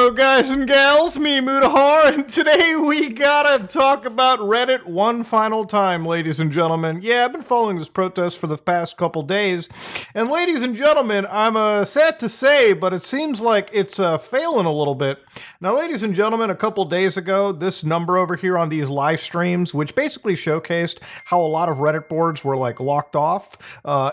Hello guys and gals, me Mudahar, and today we gotta talk about Reddit one final time, ladies and gentlemen. Yeah, I've been following this protest for the past couple days, and ladies and gentlemen, I'm sad to say, but it seems like it's failing a little bit. Now, ladies and gentlemen, a couple days ago, this number over here on these live streams, which basically showcased how a lot of Reddit boards were like locked off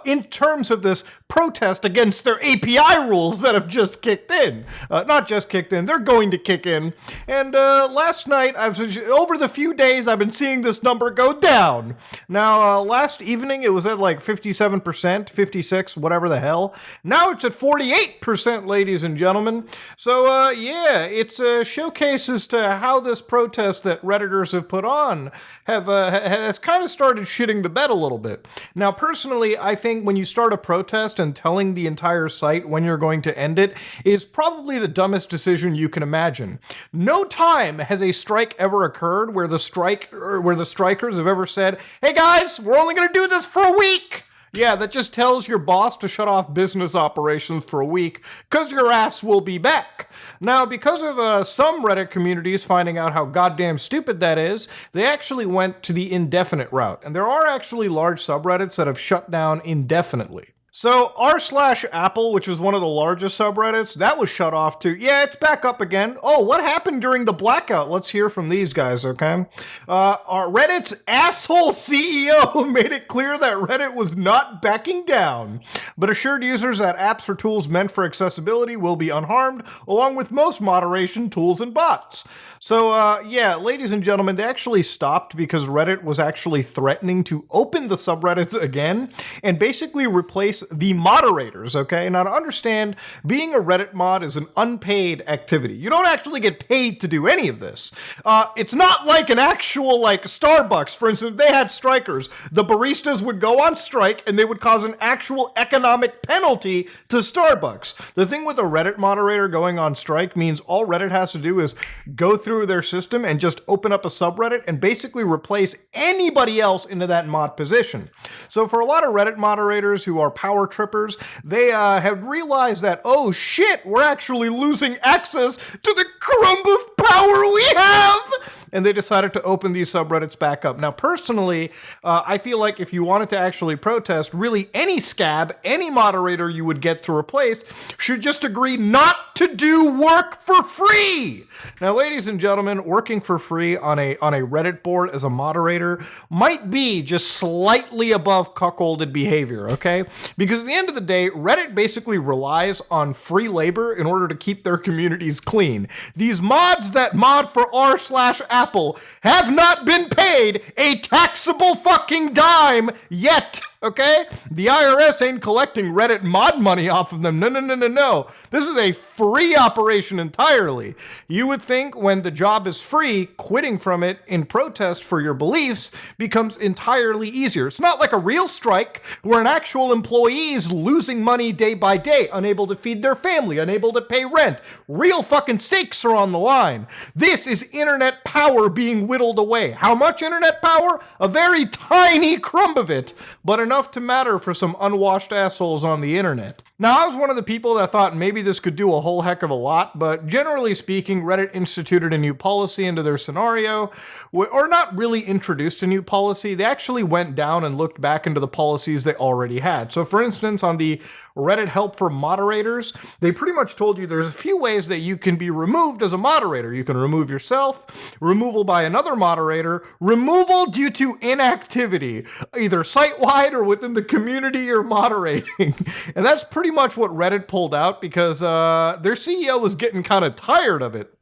in terms of this protest against their API rules that have just kicked in. Not just kicked in, they're going to kick in. And last night, over the few days, I've been seeing this number go down. Now, last evening, it was at like 57%, 56, whatever the hell. Now it's at 48%, ladies and gentlemen. So, yeah, it's a showcase as to how this protest that Redditors have put on has kind of started shitting the bed a little bit. Now, personally, I think when you start a protest and telling the entire site when you're going to end it is probably the dumbest decision you can imagine. No time has a strike ever occurred where the strikers have ever said, "Hey guys, we're only going to do this for a week." Yeah, that just tells your boss to shut off business operations for a week, because your ass will be back. Now, because of some Reddit communities finding out how goddamn stupid that is, they actually went to the indefinite route. And there are actually large subreddits that have shut down indefinitely. So r/Apple, which was one of the largest subreddits, that was shut off too. Yeah, it's back up again. Oh, what happened during the blackout? Let's hear from these guys, okay? Our Reddit's asshole CEO made it clear that Reddit was not backing down, but assured users that apps or tools meant for accessibility will be unharmed, along with most moderation tools and bots. So, yeah, ladies and gentlemen, they actually stopped because Reddit was actually threatening to open the subreddits again and basically replace the moderators, okay? Now, to understand, being a Reddit mod is an unpaid activity. You don't actually get paid to do any of this. It's not like an actual, like, Starbucks. For instance, they had strikers. The baristas would go on strike, and they would cause an actual economic penalty to Starbucks. The thing with a Reddit moderator going on strike means all Reddit has to do is go through their system and just open up a subreddit and basically replace anybody else into that mod position. So for a lot of Reddit moderators who are power trippers, they have realized that, oh shit, we're actually losing access to the crumb of power we have! And they decided to open these subreddits back up. Now, personally, I feel like if you wanted to actually protest, really any scab, any moderator you would get to replace should just agree not to do work for free. Now, ladies and gentlemen, working for free on a Reddit board as a moderator might be just slightly above cuckolded behavior, okay? Because at the end of the day, Reddit basically relies on free labor in order to keep their communities clean. These mods that mod for r/Apple have not been paid a taxable fucking dime yet, okay? The IRS ain't collecting Reddit mod money off of them. No. This is a free operation entirely. You would think when the job is free, quitting from it in protest for your beliefs becomes entirely easier. It's not like a real strike where an actual employee is losing money day by day, unable to feed their family, unable to pay rent. Real fucking stakes are on the line. This is internet power being whittled away. How much internet power? A very tiny crumb of it, but enough to matter for some unwashed assholes on the internet. Now, I was one of the people that thought maybe this could do a whole heck of a lot, but generally speaking, Reddit instituted a new policy into their scenario, or not really introduced a new policy. They actually went down and looked back into the policies they already had. So, for instance, on the Reddit help for moderators, they pretty much told you there's a few ways that you can be removed as a moderator. You can remove yourself, removal by another moderator, removal due to inactivity, either site-wide or within the community you're moderating. And that's pretty much what Reddit pulled out because their CEO was getting kind of tired of it.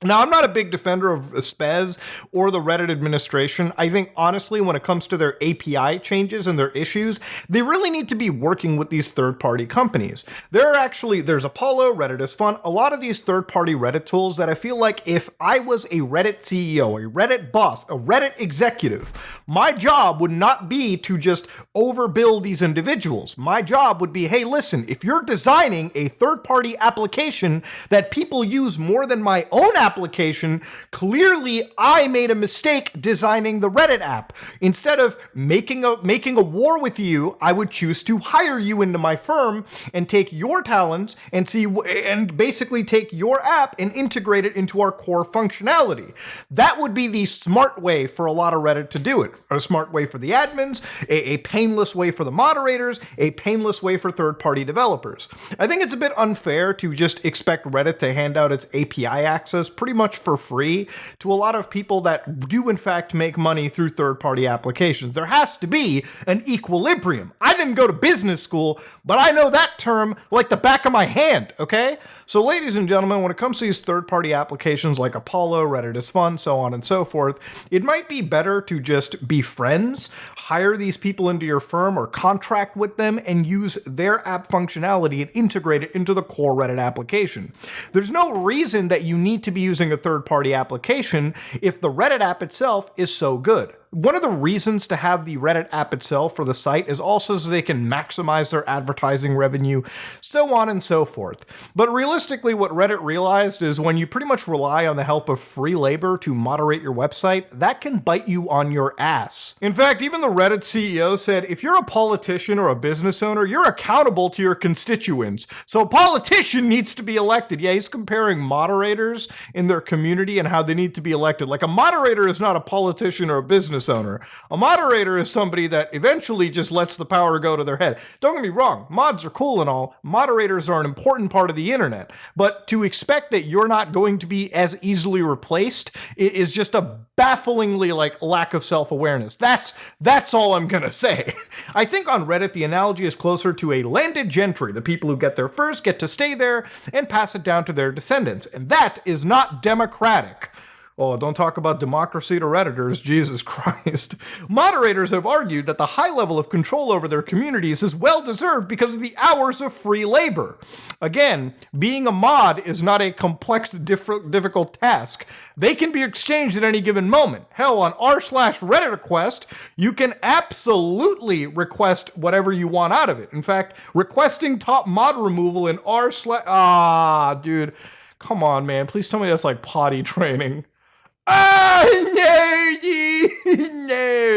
Now, I'm not a big defender of Spez or the Reddit administration. I think, honestly, when it comes to their API changes and their issues, they really need to be working with these third-party companies. There's Apollo, Reddit is fun, a lot of these third-party Reddit tools that I feel like if I was a Reddit CEO, a Reddit boss, a Reddit executive, my job would not be to just overbill these individuals. My job would be, hey, listen, if you're designing a third-party application that people use more than my own application, application. Clearly, I made a mistake designing the Reddit app. Instead of making a war with you, I would choose to hire you into my firm and take your talents and basically take your app and integrate it into our core functionality. That would be the smart way for a lot of Reddit to do it. A smart way for the admins, a painless way for the moderators, a painless way for third-party developers. I think it's a bit unfair to just expect Reddit to hand out its API access pretty much for free to a lot of people that do in fact make money through third-party applications. There has to be an equilibrium. I didn't go to business school, but I know that term like the back of my hand, okay? So ladies and gentlemen, when it comes to these third-party applications like Apollo, Reddit is fun, so on and so forth, it might be better to just be friends, hire these people into your firm or contract with them and use their app functionality and integrate it into the core Reddit application. There's no reason that you need to be using a third-party application if the Reddit app itself is so good. One of the reasons to have the Reddit app itself for the site is also so they can maximize their advertising revenue, so on and so forth. But realistically, what Reddit realized is when you pretty much rely on the help of free labor to moderate your website, that can bite you on your ass. In fact, even the Reddit CEO said, if you're a politician or a business owner, you're accountable to your constituents. So a politician needs to be elected. Yeah, he's comparing moderators in their community and how they need to be elected. Like a moderator is not a politician or a business owner. A moderator is somebody that eventually just lets the power go to their head. Don't get me wrong, mods are cool and all. Moderators are an important part of the internet. But to expect that you're not going to be as easily replaced is just a bafflingly lack of self-awareness. That's all I'm gonna say. I think on Reddit the analogy is closer to a landed gentry. The people who get there first get to stay there and pass it down to their descendants. And that is not democratic. Oh, don't talk about democracy to Redditors, Jesus Christ. Moderators have argued that the high level of control over their communities is well-deserved because of the hours of free labor. Again, being a mod is not a complex, difficult task. They can be exchanged at any given moment. Hell, on r/Reddit request, you can absolutely request whatever you want out of it. In fact, requesting top mod removal in dude, come on, man. Please tell me that's like potty training. No,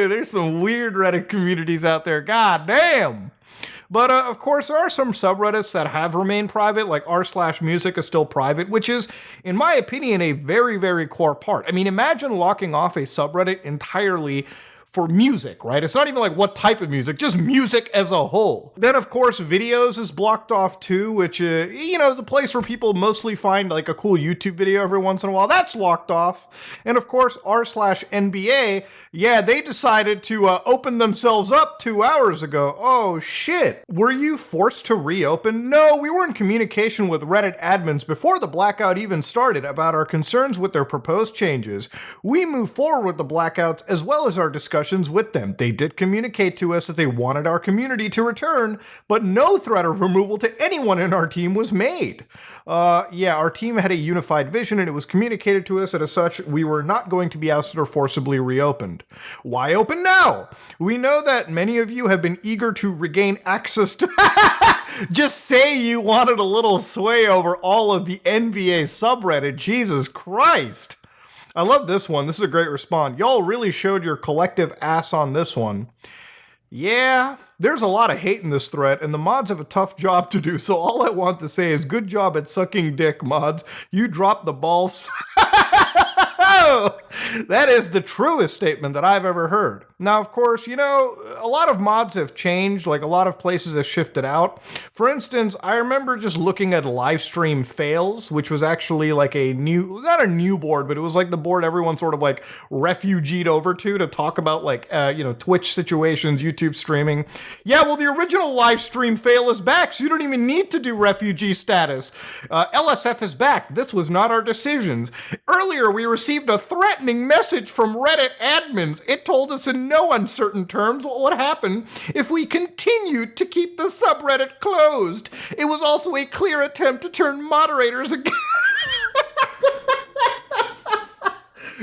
there's some weird Reddit communities out there. God damn. But of course, there are some subreddits that have remained private, like r/music is still private, which is, in my opinion, a very, very core part. I mean, imagine locking off a subreddit entirely for music, right? It's not even like what type of music, just music as a whole. Then, of course, videos is blocked off too, which, is a place where people mostly find like a cool YouTube video every once in a while. That's locked off. And of course, r/NBA, yeah, they decided to open themselves up 2 hours ago. Oh, shit. Were you forced to reopen? No, we were in communication with Reddit admins before the blackout even started about our concerns with their proposed changes. We move forward with the blackouts as well as our discussions with them. They did communicate to us that they wanted our community to return, but no threat of removal to anyone in our team was made. Our team had a unified vision and it was communicated to us that as such, we were not going to be ousted or forcibly reopened. Why open now? We know that many of you have been eager to regain access to... Just say you wanted a little sway over all of the NBA subreddit. Jesus Christ. I love this one. This is a great response. Y'all really showed your collective ass on this one. Yeah, there's a lot of hate in this thread, and the mods have a tough job to do, so all I want to say is good job at sucking dick, mods. You dropped the balls. That is the truest statement that I've ever heard. Now, of course, a lot of mods have changed, like a lot of places have shifted out. For instance, I remember just looking at live stream fails, which was actually like not a new board, but it was like the board everyone sort of like refugeed over to talk about like, Twitch situations, YouTube streaming. Yeah, well, the original live stream fail is back, so you don't even need to do refugee status. LSF is back. This was not our decisions. Earlier, we received a threatening message from Reddit admins. It told us in no uncertain terms what would happen if we continued to keep the subreddit closed. It was also a clear attempt to turn moderators against...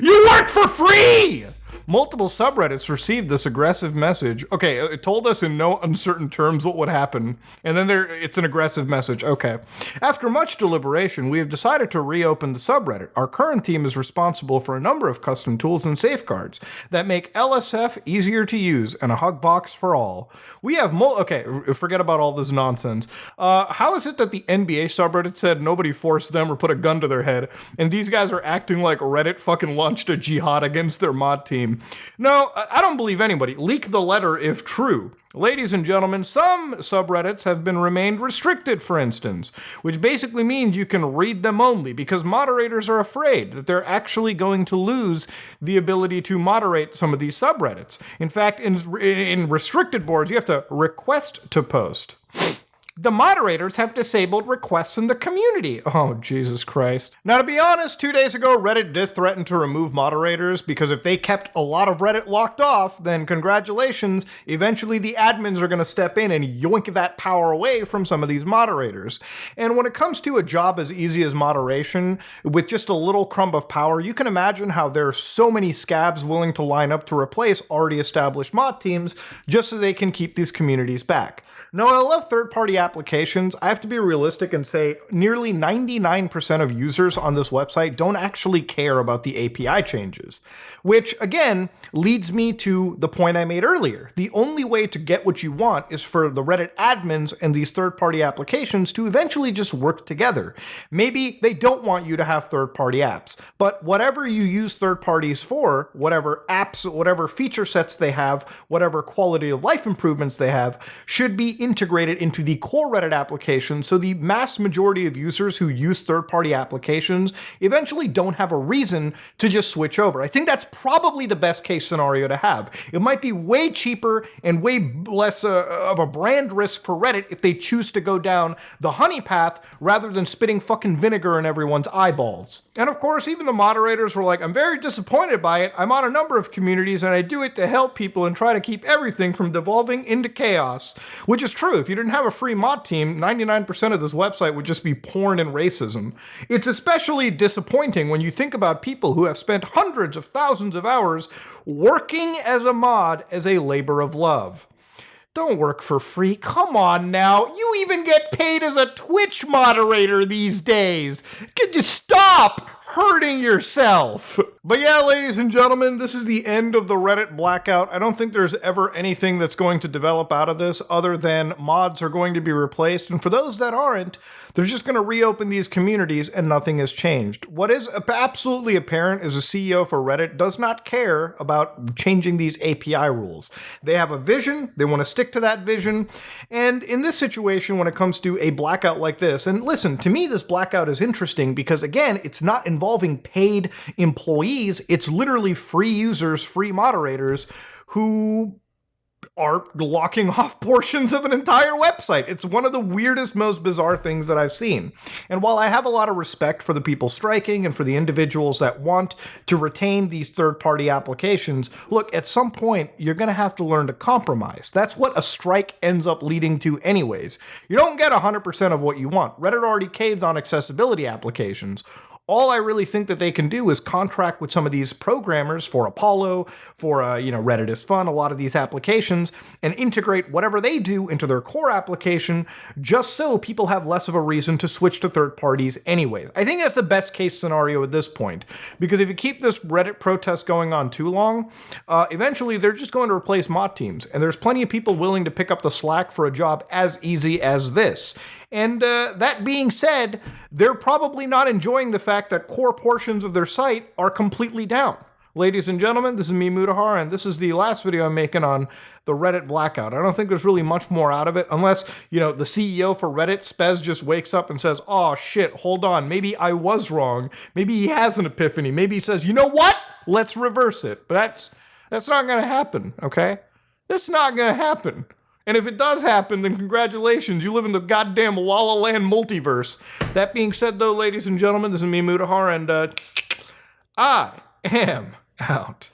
You work for free! Multiple subreddits received this aggressive message. Okay, it told us in no uncertain terms what would happen, and then it's an aggressive message. Okay. After much deliberation, we have decided to reopen the subreddit. Our current team is responsible for a number of custom tools and safeguards that make LSF easier to use and a hug box for all. We have okay, forget about all this nonsense. How is it that the NBA subreddit said nobody forced them or put a gun to their head, and these guys are acting like Reddit fucking launched a jihad against their mod team? No, I don't believe anybody. Leak the letter if true. Ladies and gentlemen, some subreddits have been remained restricted, for instance, which basically means you can read them only because moderators are afraid that they're actually going to lose the ability to moderate some of these subreddits. In fact, in restricted boards, you have to request to post. The moderators have disabled requests in the community. Oh, Jesus Christ. Now, to be honest, 2 days ago, Reddit did threaten to remove moderators because if they kept a lot of Reddit locked off, then congratulations, eventually the admins are going to step in and yoink that power away from some of these moderators. And when it comes to a job as easy as moderation, with just a little crumb of power, you can imagine how there are so many scabs willing to line up to replace already established mod teams just so they can keep these communities back. Now, I love third-party applications. I have to be realistic and say nearly 99% of users on this website don't actually care about the API changes, which, again, leads me to the point I made earlier. The only way to get what you want is for the Reddit admins and these third-party applications to eventually just work together. Maybe they don't want you to have third-party apps, but whatever you use third parties for, whatever apps, whatever feature sets they have, whatever quality of life improvements they have, should be integrated into the core Reddit application so the mass majority of users who use third-party applications eventually don't have a reason to just switch over. I think that's probably the best case scenario to have. It might be way cheaper and way less of a brand risk for Reddit if they choose to go down the honey path rather than spitting fucking vinegar in everyone's eyeballs. And of course, even the moderators were like, I'm very disappointed by it. I'm on a number of communities and I do it to help people and try to keep everything from devolving into chaos, which is true. If you didn't have a free mod team, 99% of this website would just be porn and racism. It's especially disappointing when you think about people who have spent hundreds of thousands of hours working as a mod as a labor of love. Don't work for free. Come on now. You even get paid as a Twitch moderator these days. Could you stop hurting yourself? But yeah, ladies and gentlemen, this is the end of the Reddit blackout. I don't think there's ever anything that's going to develop out of this other than mods are going to be replaced. And for those that aren't, they're just going to reopen these communities and nothing has changed. What is absolutely apparent is the CEO for Reddit does not care about changing these API rules. They have a vision, they want to stick to that vision, and in this situation when it comes to a blackout like this, and listen, to me this blackout is interesting because again, it's not involving paid employees, it's literally free users, free moderators who are locking off portions of an entire website. It's one of the weirdest, most bizarre things that I've seen. And while I have a lot of respect for the people striking and for the individuals that want to retain these third-party applications, look, at some point, you're going to have to learn to compromise. That's what a strike ends up leading to anyways. You don't get 100% of what you want. Reddit already caved on accessibility applications. All I really think that they can do is contract with some of these programmers for Apollo, for Reddit is Fun, a lot of these applications, and integrate whatever they do into their core application just so people have less of a reason to switch to third parties anyways. I think that's the best case scenario at this point, because if you keep this Reddit protest going on too long, eventually they're just going to replace mod teams, and there's plenty of people willing to pick up the slack for a job as easy as this. And that being said, they're probably not enjoying the fact that core portions of their site are completely down. Ladies and gentlemen, this is me, Mutahar, and this is the last video I'm making on the Reddit blackout. I don't think there's really much more out of it, unless, the CEO for Reddit, Spez, just wakes up and says, oh shit, hold on, maybe I was wrong. Maybe he has an epiphany. Maybe he says, you know what? Let's reverse it. But that's not going to happen, okay? That's not going to happen. And if it does happen, then congratulations, you live in the goddamn La La Land multiverse. That being said, though, ladies and gentlemen, this is me, Mutahar, and I am out.